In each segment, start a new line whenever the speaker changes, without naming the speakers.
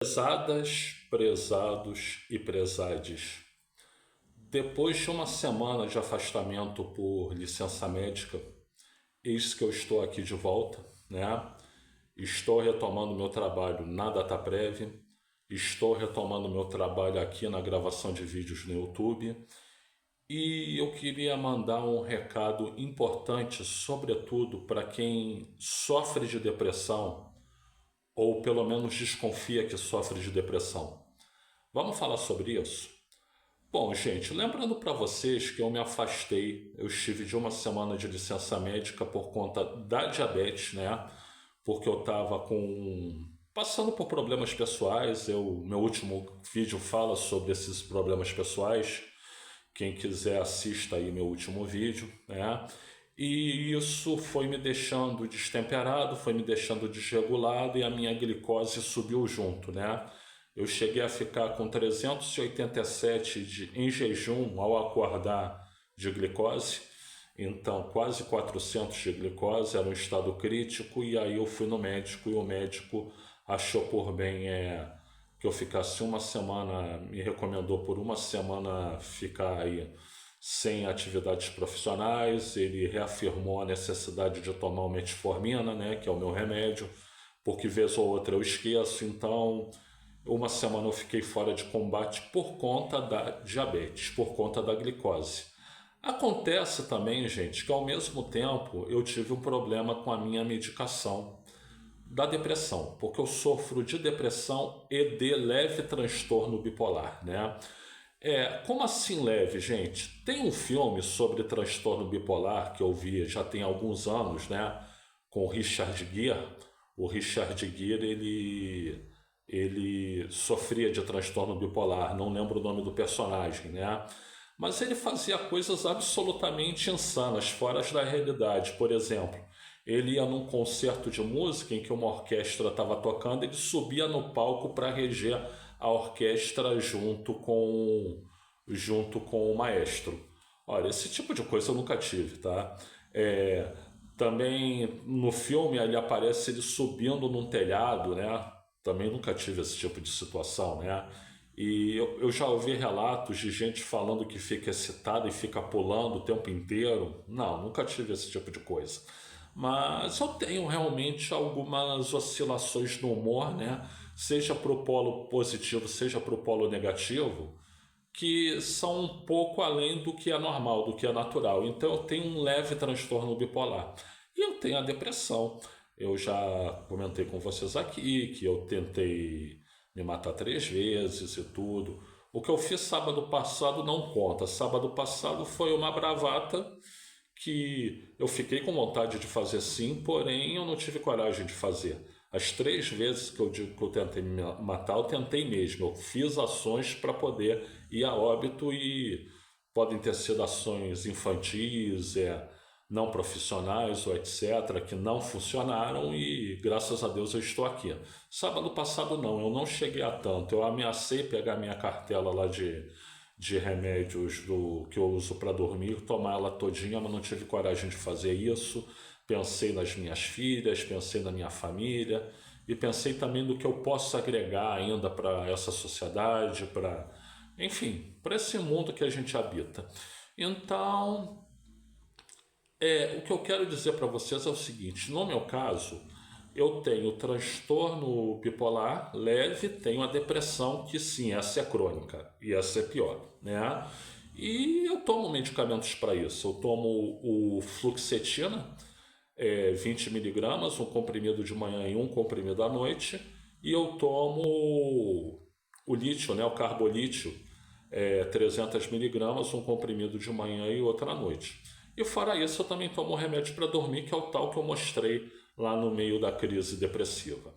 Prezadas, prezados e prezades, depois de uma semana de afastamento por licença médica, eis que eu estou aqui de volta, né? Estou retomando meu trabalho na DataPrev, estou retomando meu trabalho aqui na gravação de vídeos no YouTube e eu queria mandar um recado importante, sobretudo para quem sofre de depressão ou pelo menos desconfia que sofre de depressão. Vamos falar sobre isso? Bom, gente, lembrando para vocês que eu me afastei, eu estive de uma semana de licença médica por conta da diabetes, né? Porque eu estava passando por problemas pessoais. Meu último vídeo fala sobre esses problemas pessoais. Quem quiser assista aí meu último vídeo, né? E isso foi me deixando destemperado, foi me deixando desregulado e a minha glicose subiu junto, né? Eu cheguei a ficar com 387 em jejum ao acordar de glicose, então quase 400 de glicose, era um estado crítico, e aí eu fui no médico e o médico achou por bem que eu ficasse uma semana, me recomendou por uma semana ficar aí sem atividades profissionais. Ele reafirmou a necessidade de tomar o metformina, né, que é o meu remédio, porque vez ou outra eu esqueço. Então, uma semana eu fiquei fora de combate por conta da diabetes, por conta da glicose. Acontece também, gente, que ao mesmo tempo eu tive um problema com a minha medicação da depressão, porque eu sofro de depressão e de leve transtorno bipolar, né? Como assim leve, gente? Tem um filme sobre transtorno bipolar que eu vi já tem alguns anos, né? Com o Richard Gere. O Richard Gere, ele sofria de transtorno bipolar, não lembro o nome do personagem, né? Mas ele fazia coisas absolutamente insanas, fora da realidade. Por exemplo, ele ia num concerto de música em que uma orquestra estava tocando, ele subia no palco para reger a orquestra junto com o maestro. Olha, esse tipo de coisa eu nunca tive, tá? Também no filme ele aparece ele subindo num telhado, né? Também nunca tive esse tipo de situação, né? E eu já ouvi relatos de gente falando que fica excitada e fica pulando o tempo inteiro. Não, nunca tive esse tipo de coisa. Mas eu tenho realmente algumas oscilações no humor, né? Seja para o polo positivo, seja para o polo negativo, que são um pouco além do que é normal, do que é natural. Então eu tenho um leve transtorno bipolar. E eu tenho a depressão. Eu já comentei com vocês aqui que eu tentei me matar 3 vezes e tudo. O que eu fiz sábado passado não conta. Sábado passado foi uma bravata que eu fiquei com vontade de fazer sim, porém eu não tive coragem de fazer. As 3 vezes que eu digo que eu tentei me matar, eu tentei mesmo. Eu fiz ações para poder ir a óbito, e podem ter sido ações infantis, não profissionais ou etc., que não funcionaram, e graças a Deus eu estou aqui. Sábado passado não, eu não cheguei a tanto. Eu ameacei pegar minha cartela lá de remédios que eu uso para dormir, tomar ela todinha, mas não tive coragem de fazer isso. Pensei nas minhas filhas, pensei na minha família e pensei também no que eu posso agregar ainda para essa sociedade, enfim, para esse mundo que a gente habita. Então, o que eu quero dizer para vocês é o seguinte: no meu caso, eu tenho transtorno bipolar leve, tenho a depressão, que sim, essa é crônica e essa é pior, né? E eu tomo medicamentos para isso. Eu tomo o fluoxetina, 20 miligramas, um comprimido de manhã e um comprimido à noite, e eu tomo o lítio, né, o carbolítio, 300 miligramas, um comprimido de manhã e outro à noite. E fora isso, eu também tomo remédio para dormir, que é o tal que eu mostrei lá no meio da crise depressiva.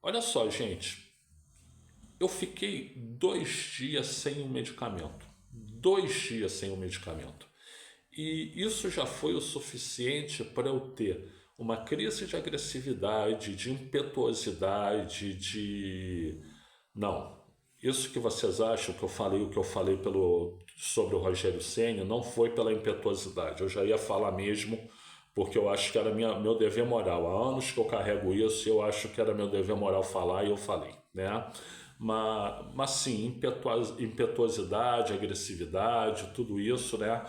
Olha só, gente, eu fiquei 2 dias sem o medicamento. 2 dias sem o medicamento. E isso já foi o suficiente para eu ter uma crise de agressividade, de impetuosidade, Não, isso que vocês acham que eu falei, o que eu falei sobre o Rogério Ceni, não foi pela impetuosidade. Eu já ia falar mesmo porque eu acho que era meu dever moral. Há anos que eu carrego isso e eu acho que era meu dever moral falar e eu falei, né? Mas sim, impetuosidade, agressividade, tudo isso, né?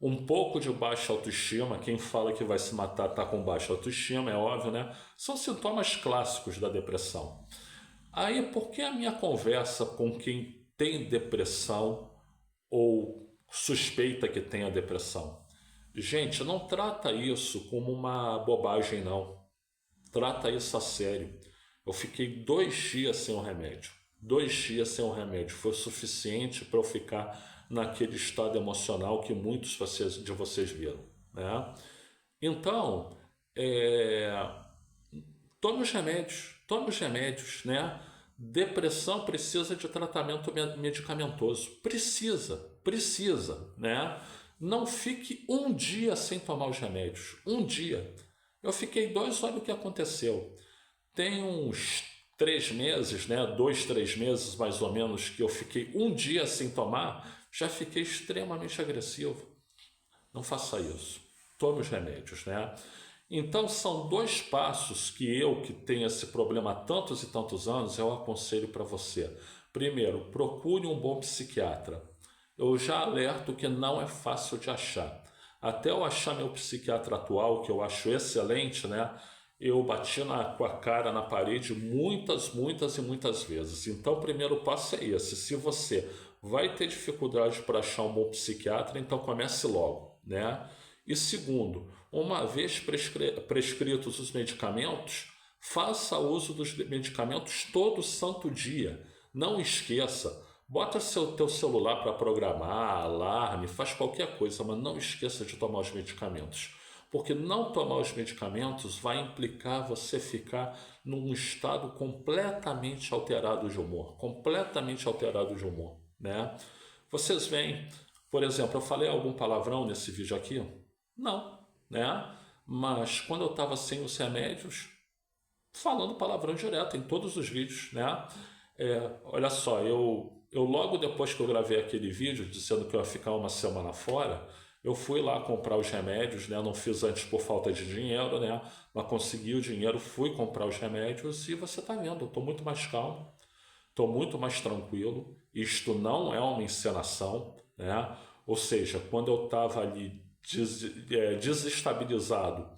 Um pouco de baixa autoestima, quem fala que vai se matar está com baixa autoestima, é óbvio, né? São sintomas clássicos da depressão. Aí, por que a minha conversa com quem tem depressão ou suspeita que tenha depressão? Gente, não trata isso como uma bobagem, não. Trata isso a sério. Eu fiquei 2 dias sem o remédio. 2 dias sem o remédio. Foi o suficiente para eu ficar naquele estado emocional que muitos de vocês viram, né? Então, é, tome os remédios, né? Depressão precisa de tratamento medicamentoso. Precisa, né? Não fique um dia sem tomar os remédios. Um dia. Eu fiquei 2, olha o que aconteceu. Tem uns 3 meses, né? 2, 3 meses mais ou menos, que eu fiquei um dia sem tomar, já fiquei extremamente agressivo. Não faça isso. Tome os remédios, né? Então são 2 passos que tenho esse problema há tantos e tantos anos, eu aconselho para você. Primeiro, procure um bom psiquiatra. Eu já alerto que não é fácil de achar. Até eu achar meu psiquiatra atual, que eu acho excelente, né? Eu bati com a cara na parede muitas e muitas vezes. Então, o primeiro passo é esse. Se você vai ter dificuldade para achar um bom psiquiatra, então comece logo, né? E segundo, uma vez prescritos os medicamentos, faça uso dos medicamentos todo santo dia. Não esqueça. Bota teu celular para programar, alarme, faz qualquer coisa, mas não esqueça de tomar os medicamentos. Porque não tomar os medicamentos vai implicar você ficar num estado completamente alterado de humor. Completamente alterado de humor, né? Vocês veem, por exemplo, eu falei algum palavrão nesse vídeo aqui? Não, né? Mas quando eu estava sem os remédios, falando palavrão direto em todos os vídeos, né? Olha só, eu logo depois que eu gravei aquele vídeo dizendo que eu ia ficar uma semana fora, eu fui lá comprar os remédios, né? Não fiz antes por falta de dinheiro, né? Mas consegui o dinheiro, fui comprar os remédios e você está vendo, eu estou muito mais calmo, estou muito mais tranquilo. Isto não é uma encenação, né? Ou seja, quando eu estava ali desestabilizado,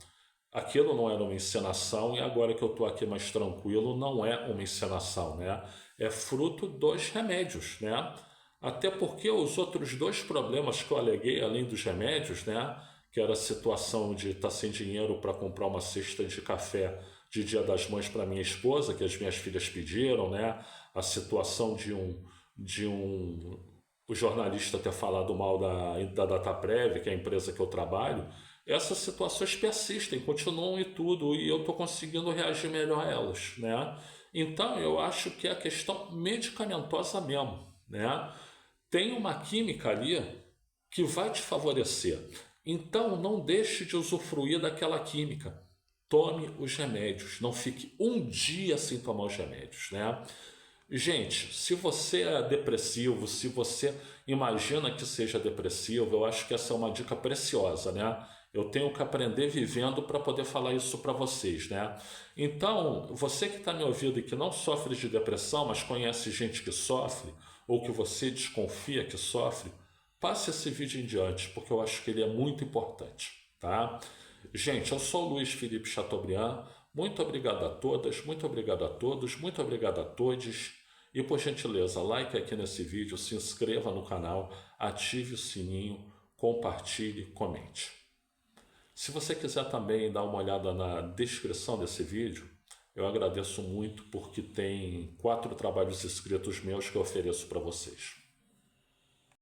aquilo não era uma encenação, e agora que eu estou aqui mais tranquilo, não é uma encenação, né? É fruto dos remédios, né? Até porque os outros 2 problemas que eu aleguei, além dos remédios, né? Que era a situação de estar sem dinheiro para comprar uma cesta de café de Dia das Mães para minha esposa, que as minhas filhas pediram, né? A situação o jornalista ter falado mal da Dataprev, que é a empresa que eu trabalho. Essas situações persistem, continuam e tudo, e eu estou conseguindo reagir melhor a elas, né? Então eu acho que é a questão medicamentosa mesmo, né? Tem uma química ali que vai te favorecer. Então não deixe de usufruir daquela química. Tome os remédios, não fique um dia sem tomar os remédios, né? Gente, se você é depressivo, se você imagina que seja depressivo, eu acho que essa é uma dica preciosa, né? Eu tenho que aprender vivendo para poder falar isso para vocês, né? Então, você que está me ouvindo e que não sofre de depressão, mas conhece gente que sofre, ou que você desconfia que sofre, passe esse vídeo em diante, porque eu acho que ele é muito importante, tá? Gente, eu sou o Luiz Felipe Chateaubriand. Muito obrigado a todas, muito obrigado a todos, muito obrigado a todos. E por gentileza, like aqui nesse vídeo, se inscreva no canal, ative o sininho, compartilhe, comente. Se você quiser também dar uma olhada na descrição desse vídeo, eu agradeço muito porque tem 4 trabalhos escritos meus que eu ofereço para vocês.